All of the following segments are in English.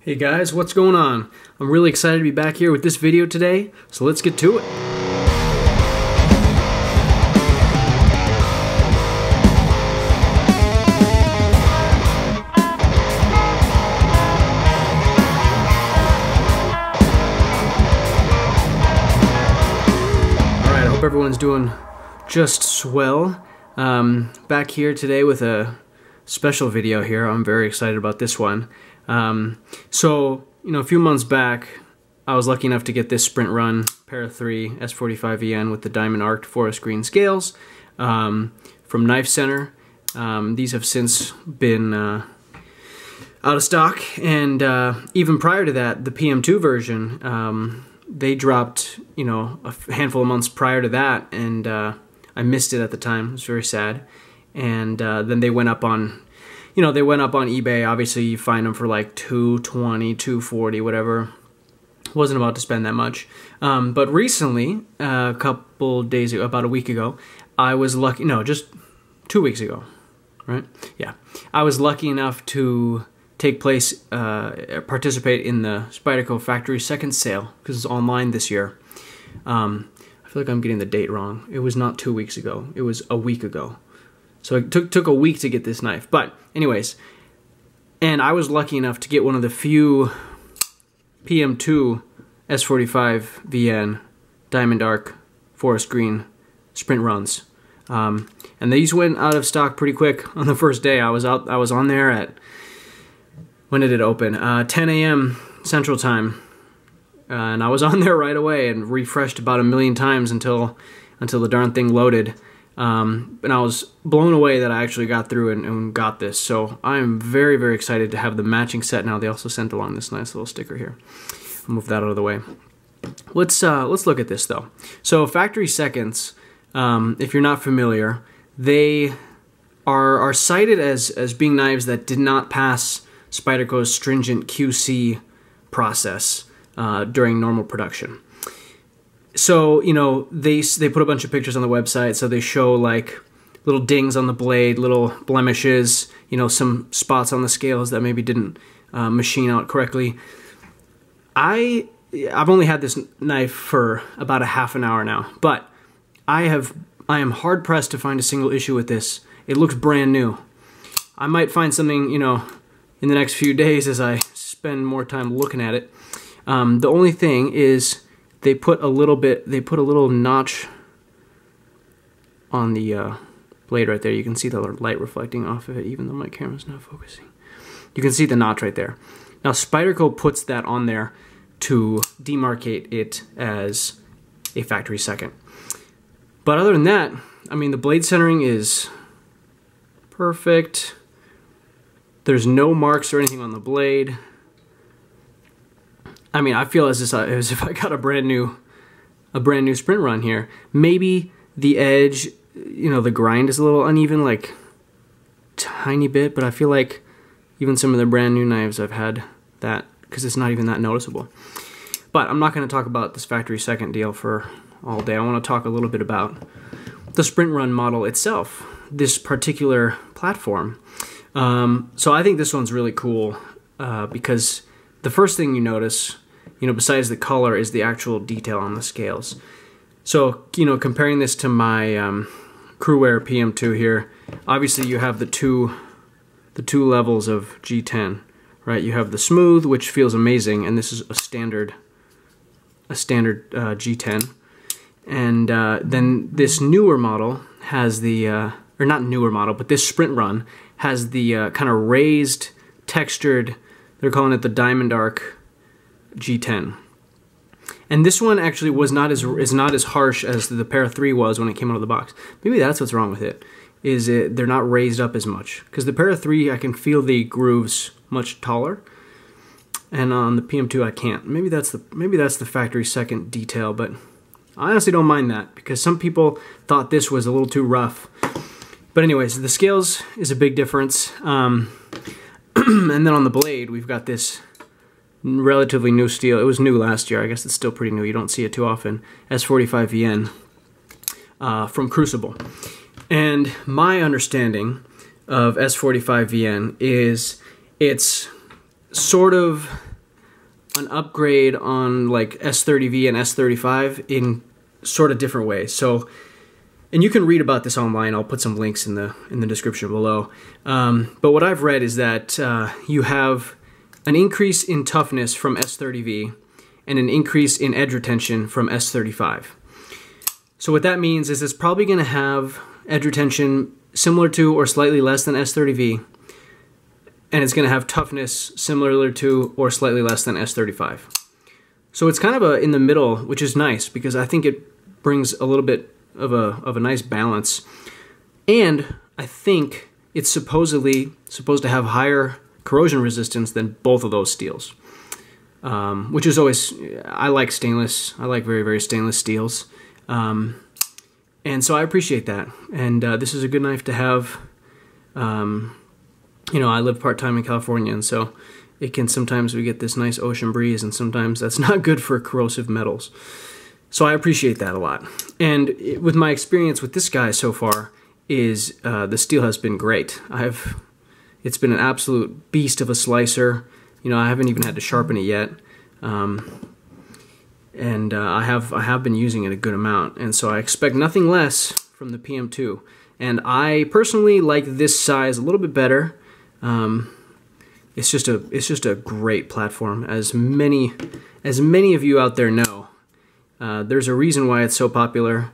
Hey guys, what's going on? I'm really excited to be back here with this video today, so let's get to it. Alright, I hope everyone's doing just swell. Back here today with a special video here. I'm very excited about this one. So, a few months back, I was lucky enough to get this Sprint Run Para 3 s45vn with the diamond arced forest green scales from Knife Center. These have since been out of stock, and even prior to that, the PM2 version, they dropped, a handful of months prior to that, and I missed it at the time. It was very sad. And then they went up on they went up on eBay. Obviously, you find them for like $220, $240, whatever. Wasn't about to spend that much. But recently, a couple days ago, about a week ago, I was lucky, no, just 2 weeks ago, right? Yeah. I was lucky enough to participate in the Spyderco Factory Second Sale, because it's online this year. I feel like I'm getting the date wrong. It was not 2 weeks ago. It was a week ago. So it took a week to get this knife. But anyways, and I was lucky enough to get one of the few PM2 s45vn Diamond Arc Forest Green Sprint Runs. And these went out of stock pretty quick on the first day. I was on there at, when did it open? 10 a.m. Central Time. And I was on there right away and refreshed about 1 million times until the darn thing loaded. And I was blown away that I actually got through and got this. So I'm very, very excited to have the matching set now. They also sent along this nice little sticker here. I'll move that out of the way. Let's look at this though. So Factory Seconds, if you're not familiar, they are cited as being knives that did not pass Spyderco's stringent QC process during normal production. So, they put a bunch of pictures on the website, so they show like little dings on the blade, little blemishes, some spots on the scales that maybe didn't machine out correctly. I've only had this knife for about a half an hour now, but I am hard pressed to find a single issue with this. It looks brand new. I might find something, in the next few days as I spend more time looking at it. The only thing is, they put a little notch on the blade right there. You can see the light reflecting off of it, even though my camera's not focusing. You can see the notch right there. Now, Spyderco puts that on there to demarcate it as a factory second. But other than that, the blade centering is perfect. There's no marks or anything on the blade. I feel as if I got a brand new Sprint Run here. Maybe the edge, the grind is a little uneven, like tiny bit, but I feel like even some of the brand new knives I've had that, because it's not even that noticeable. But I'm not going to talk about this factory second deal for all day. I want to talk a little bit about the Sprint Run model itself, this particular platform. So I think this one's really cool because the first thing you notice, besides the color, is the actual detail on the scales. So, comparing this to my Crewwear PM2 here, obviously you have the two levels of G10, right? You have the smooth, which feels amazing, and this is a standard G10. And then this newer model has the, or not newer model, but this Sprint Run has the kind of raised, textured, they're calling it the Diamond Arc G10. And this one actually is not as harsh as the Para 3 was when it came out of the box. Maybe that's what's wrong with it, they're not raised up as much. Because the Para 3, I can feel the grooves much taller, and on the PM2 I can't. Maybe that's the factory second detail, but I honestly don't mind that, because some people thought this was a little too rough. But anyways, the scales is a big difference. And then on the blade, we've got this relatively new steel. It was new last year. I guess it's still pretty new. You don't see it too often. S45vn from Crucible. And my understanding of S45vn is it's sort of an upgrade on like S30V and S35 in sort of different ways. So, and you can read about this online. I'll put some links in the description below. But what I've read is that you have an increase in toughness from S30V and an increase in edge retention from S35. So what that means is it's probably going to have edge retention similar to or slightly less than S30V, and it's going to have toughness similar to or slightly less than S35. So it's kind of in the middle, which is nice because I think it brings a little bit of a nice balance. And I think it's supposedly supposed to have higher corrosion resistance than both of those steels. Which is always, I like stainless. I like very, very stainless steels. And so I appreciate that. And this is a good knife to have. You know, I live part-time in California, and so it can sometimes we get this nice ocean breeze, and sometimes that's not good for corrosive metals. So I appreciate that a lot. And with my experience with this guy so far, is the steel has been great. It's been an absolute beast of a slicer. You know, I haven't even had to sharpen it yet. And I have been using it a good amount, and so I expect nothing less from the PM2. And I personally like this size a little bit better. It's just a great platform, as many of you out there know. There's a reason why it's so popular.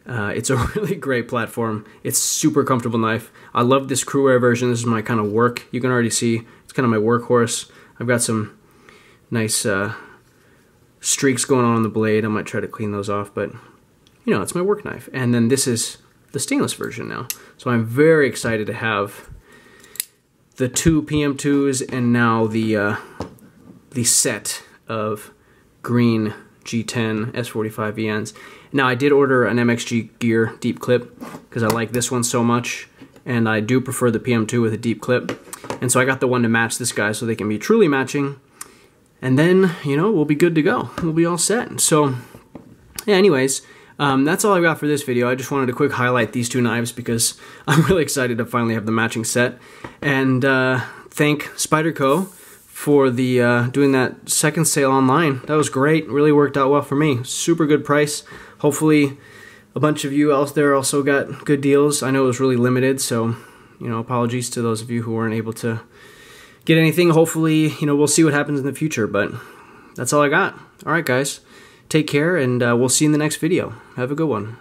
It's a really great platform. It's super comfortable knife. I love this crew wear version. This is my kind of work. You can already see it's kind of my workhorse. I've got some nice streaks going on the blade. I might try to clean those off, but you know, it's my work knife. And then this is the stainless version now. So I'm very excited to have the two PM2s and now the set of green G10 s45vns. Now I did order an MXG Gear deep clip because I like this one so much, and I do prefer the PM2 with a deep clip. And so I got the one to match this guy so they can be truly matching. And then, you know, we'll be good to go. We'll be all set. So, yeah, anyways, that's all I got for this video. I just wanted to quick highlight these two knives because I'm really excited to finally have the matching set. And thank Spyderco for the doing that second sale online. That was great. Really worked out well for me. Super good price. Hopefully a bunch of you out there also got good deals. I know it was really limited, so you know, apologies to those of you who weren't able to get anything. Hopefully, you know, we'll see what happens in the future, but that's all I got. All right, guys. Take care, and we'll see you in the next video. Have a good one.